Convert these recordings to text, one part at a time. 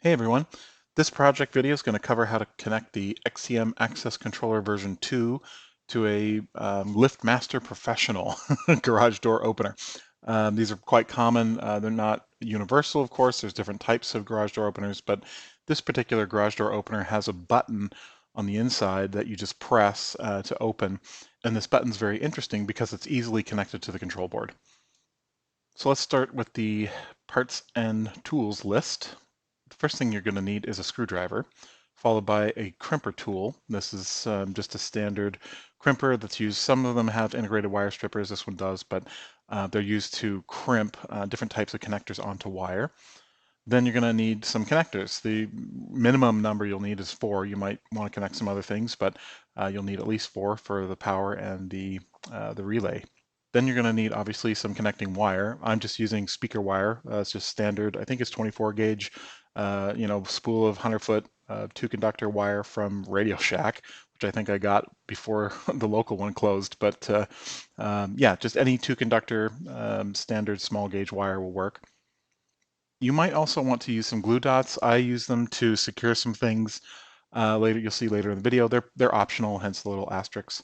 Hey everyone, this project video is going to cover how to connect the XCM Access Controller version 2 to a LiftMaster Professional garage door opener. These are quite common. They're not universal, of course. There's different types of garage door openers, but this particular garage door opener has a button on the inside that you just press to open. And this button's very interesting because it's easily connected to the control board. So let's start with the parts and tools list. The first thing you're going to need is a screwdriver, followed by a crimper tool. This is just a standard crimper that's used. Some of them have integrated wire strippers. This one does, but they're used to crimp different types of connectors onto wire. Then you're going to need some connectors. The minimum number you'll need is 4. You might want to connect some other things, but you'll need at least 4 for the power and the relay. Then you're going to need obviously some connecting wire. I'm just using speaker wire. It's just standard. I think it's 24 gauge, spool of 100-foot 2-conductor wire from Radio Shack, which I think I got before the local one closed. But yeah, just any 2-conductor standard small gauge wire will work. You might also want to use some glue dots. I use them to secure some things. Later, you'll see later in the video. They're optional, hence the little asterisks.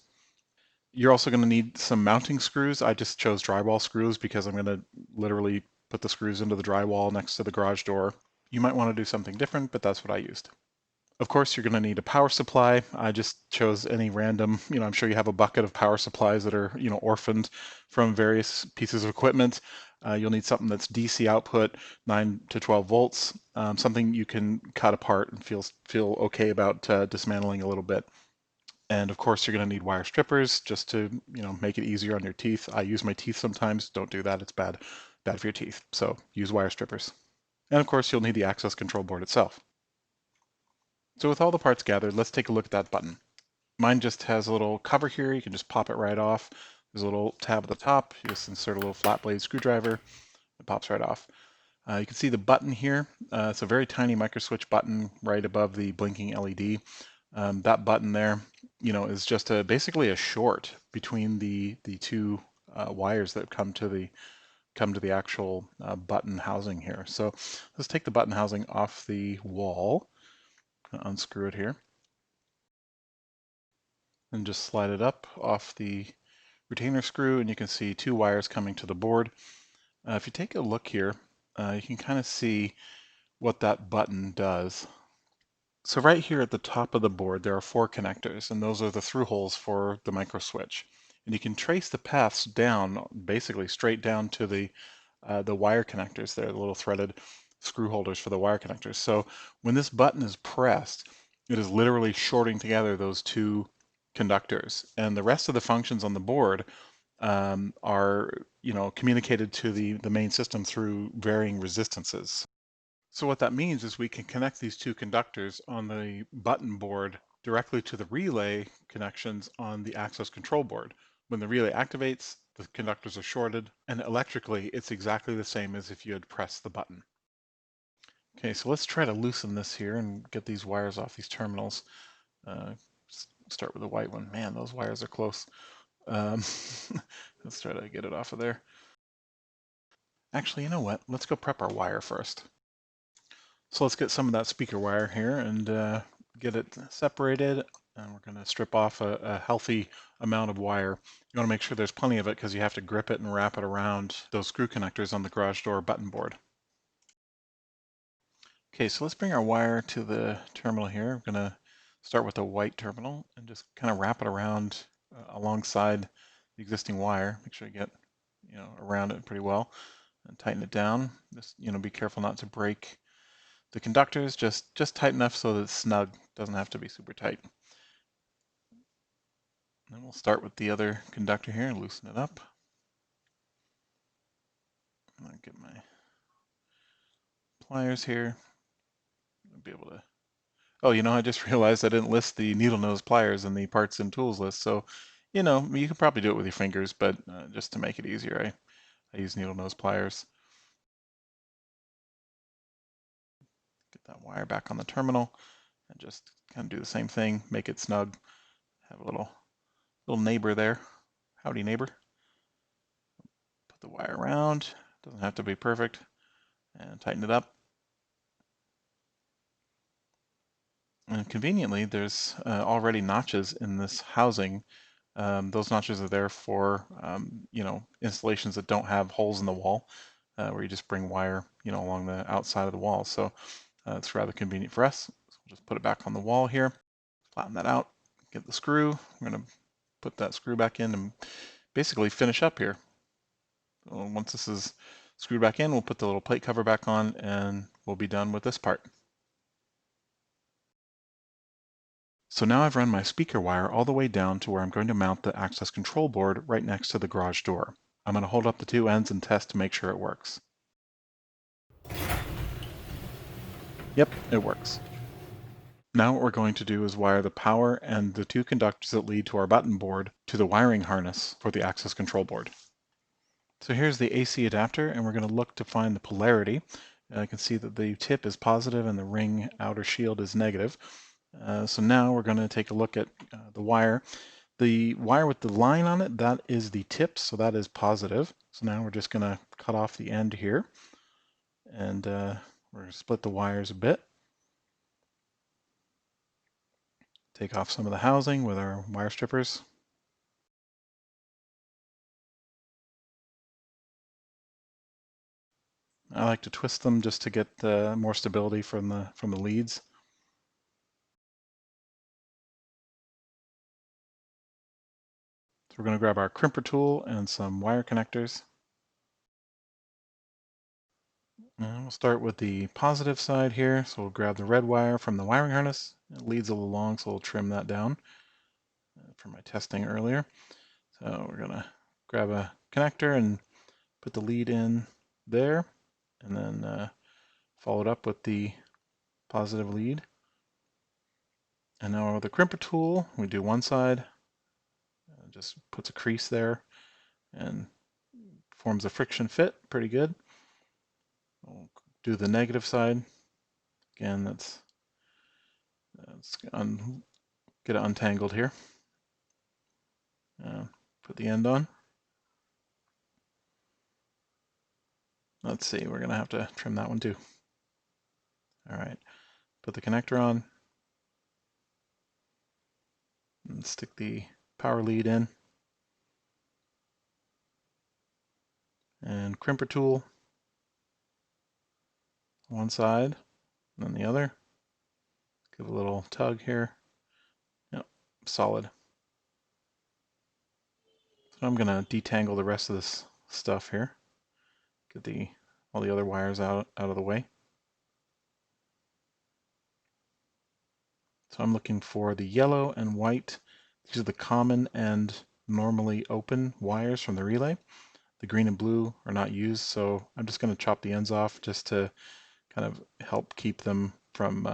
You're also going to need some mounting screws. I just chose drywall screws because I'm going to literally put the screws into the drywall next to the garage door. You might want to do something different, but that's what I used. Of course, you're going to need a power supply. I just chose any random, I'm sure you have a bucket of power supplies that are, orphaned from various pieces of equipment. You'll need something that's DC output, 9 to 12 volts, something you can cut apart and feel okay about dismantling a little bit. And of course, you're going to need wire strippers just to, make it easier on your teeth. I use my teeth sometimes. Don't do that. It's bad for your teeth. So use wire strippers. And of course, you'll need the access control board itself. So with all the parts gathered, let's take a look at that button. Mine just has a little cover here. You can just pop it right off. There's a little tab at the top. You just insert a little flat blade screwdriver. It pops right off. You can see the button here. It's a very tiny micro switch button right above the blinking LED. That button there, is just basically a short between the two wires that come to the actual button housing here. So let's take the button housing off the wall. Unscrew it here and just slide it up off the retainer screw, and you can see 2 wires coming to the board. If you take a look here, you can kind of see what that button does. So right here at the top of the board, there are 4 connectors, and those are the through holes for the micro switch. And you can trace the paths down, basically straight down to the wire connectors there, the little threaded screw holders for the wire connectors. So when this button is pressed, it is literally shorting together those 2 conductors. And the rest of the functions on the board are, communicated to the main system through varying resistances. So what that means is we can connect these 2 conductors on the button board directly to the relay connections on the access control board. When the relay activates, the conductors are shorted, and electrically it's exactly the same as if you had pressed the button. Okay, so let's try to loosen this here and get these wires off these terminals. Start with the white one. Man, those wires are close. Let's try to get it off of there. Actually, you know what? Let's go prep our wire first. So let's get some of that speaker wire here and get it separated. And we're going to strip off a healthy amount of wire. You want to make sure there's plenty of it because you have to grip it and wrap it around those screw connectors on the garage door button board. Okay, so let's bring our wire to the terminal here. We're going to start with a white terminal and just kind of wrap it around alongside the existing wire. Make sure you get around it pretty well and tighten it down. Just be careful not to break the conductors, just tight enough so that it's snug. Doesn't have to be super tight. Then we'll start with the other conductor here and loosen it up. I'll get my pliers here. I'll be able to. Oh, I just realized I didn't list the needle nose pliers in the parts and tools list. So, you can probably do it with your fingers, but just to make it easier, I use needle nose pliers. Get that wire back on the terminal and just kind of do the same thing. Make it snug. Have a little neighbor there. Howdy, neighbor. Put the wire around. Doesn't have to be perfect. And tighten it up. And conveniently, there's already notches in this housing. Those notches are there for installations that don't have holes in the wall, where you just bring wire along the outside of the wall. So it's rather convenient for us. So we'll just put it back on the wall here, flatten that out, get the screw. I'm going to put that screw back in and basically finish up here. So once this is screwed back in, we'll put the little plate cover back on and we'll be done with this part. So now I've run my speaker wire all the way down to where I'm going to mount the access control board right next to the garage door. I'm going to hold up the two ends and test to make sure it works. Yep, it works. Now what we're going to do is wire the power and the two conductors that lead to our button board to the wiring harness for the access control board. So here's the AC adapter, and we're going to look to find the polarity. I can see that the tip is positive and the ring outer shield is negative. So now we're going to take a look at the wire. The wire with the line on it, that is the tip, so that is positive. So now we're just going to cut off the end here, and we're going to split the wires a bit. Take off some of the housing with our wire strippers. I like to twist them just to get more stability from the leads. So we're going to grab our crimper tool and some wire connectors. And we'll start with the positive side here. So we'll grab the red wire from the wiring harness. It leads a little long, so we'll trim that down from my testing earlier. So we're going to grab a connector and put the lead in there, and then follow it up with the positive lead. And now with the crimper tool, we do one side, just puts a crease there and forms a friction fit pretty good. We'll do the negative side. Again, let's get it untangled here. Put the end on. Let's see, we're going to have to trim that one too. All right, put the connector on and stick the power lead in. And crimper tool, one side, and then the other. Give a little tug here. Yep, solid. So I'm going to detangle the rest of this stuff here. Get all the other wires out of the way. So I'm looking for the yellow and white. These are the common and normally open wires from the relay. The green and blue are not used, so I'm just going to chop the ends off just to kind of help keep them from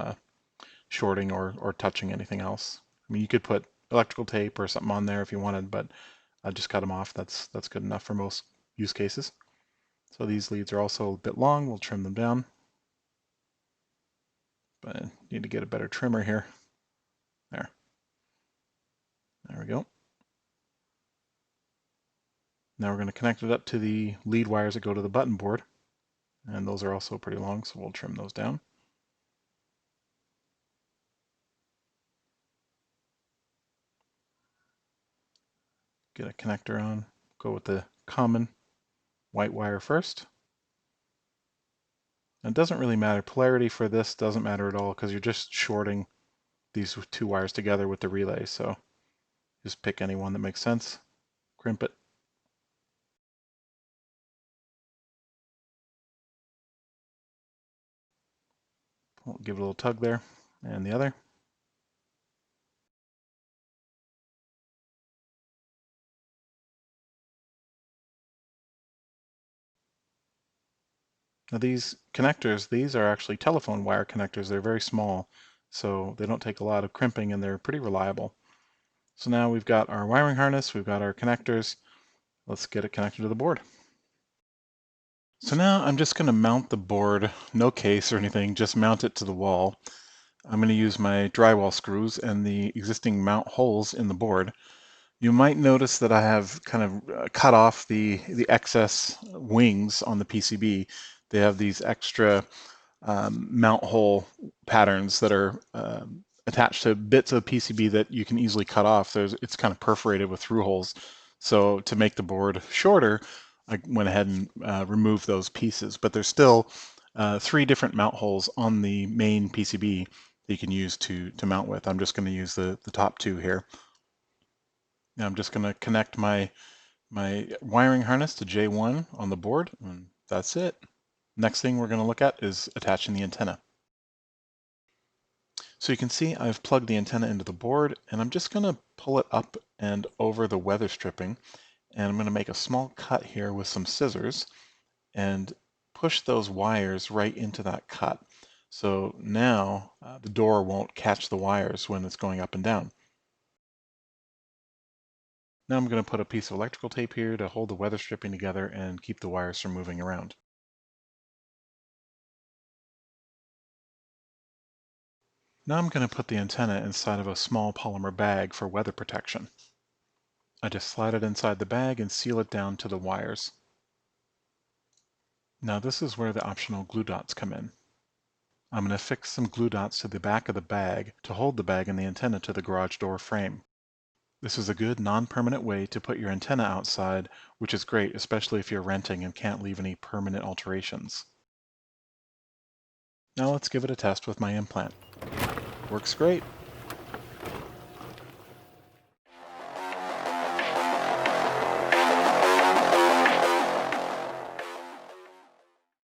shorting or touching anything else. I mean, you could put electrical tape or something on there if you wanted, but I just cut them off. That's good enough for most use cases. So these leads are also a bit long. We'll trim them down. But I need to get a better trimmer here. There we go. Now we're going to connect it up to the lead wires that go to the button board. And those are also pretty long, so we'll trim those down. Get a connector on. Go with the common white wire first. It doesn't really matter. Polarity for this doesn't matter at all because you're just shorting these two wires together with the relay. So just pick any one that makes sense. Crimp it. We'll give it a little tug there. And the other. Now these connectors, these are actually telephone wire connectors. They're very small, so they don't take a lot of crimping and they're pretty reliable. So now we've got our wiring harness, we've got our connectors. Let's get it connected to the board. So now I'm just going to mount the board, no case or anything, just mount it to the wall. I'm going to use my drywall screws and the existing mount holes in the board. You might notice that I have kind of cut off the excess wings on the PCB. They have these extra mount hole patterns that are attached to bits of PCB that you can easily cut off. It's kind of perforated with through holes. So to make the board shorter, I went ahead and removed those pieces. But there's still 3 different mount holes on the main PCB that you can use to mount with. I'm just going to use the top 2 here. Now I'm just going to connect my wiring harness to J1 on the board, and that's it. Next thing we're going to look at is attaching the antenna. So you can see I've plugged the antenna into the board, and I'm just going to pull it up and over the weather stripping, and I'm going to make a small cut here with some scissors and push those wires right into that cut. So now the door won't catch the wires when it's going up and down. Now I'm going to put a piece of electrical tape here to hold the weather stripping together and keep the wires from moving around. Now I'm going to put the antenna inside of a small polymer bag for weather protection. I just slide it inside the bag and seal it down to the wires. Now this is where the optional glue dots come in. I'm going to fix some glue dots to the back of the bag to hold the bag and the antenna to the garage door frame. This is a good non-permanent way to put your antenna outside, which is great, especially if you're renting and can't leave any permanent alterations. Now let's give it a test with my implant. Works great.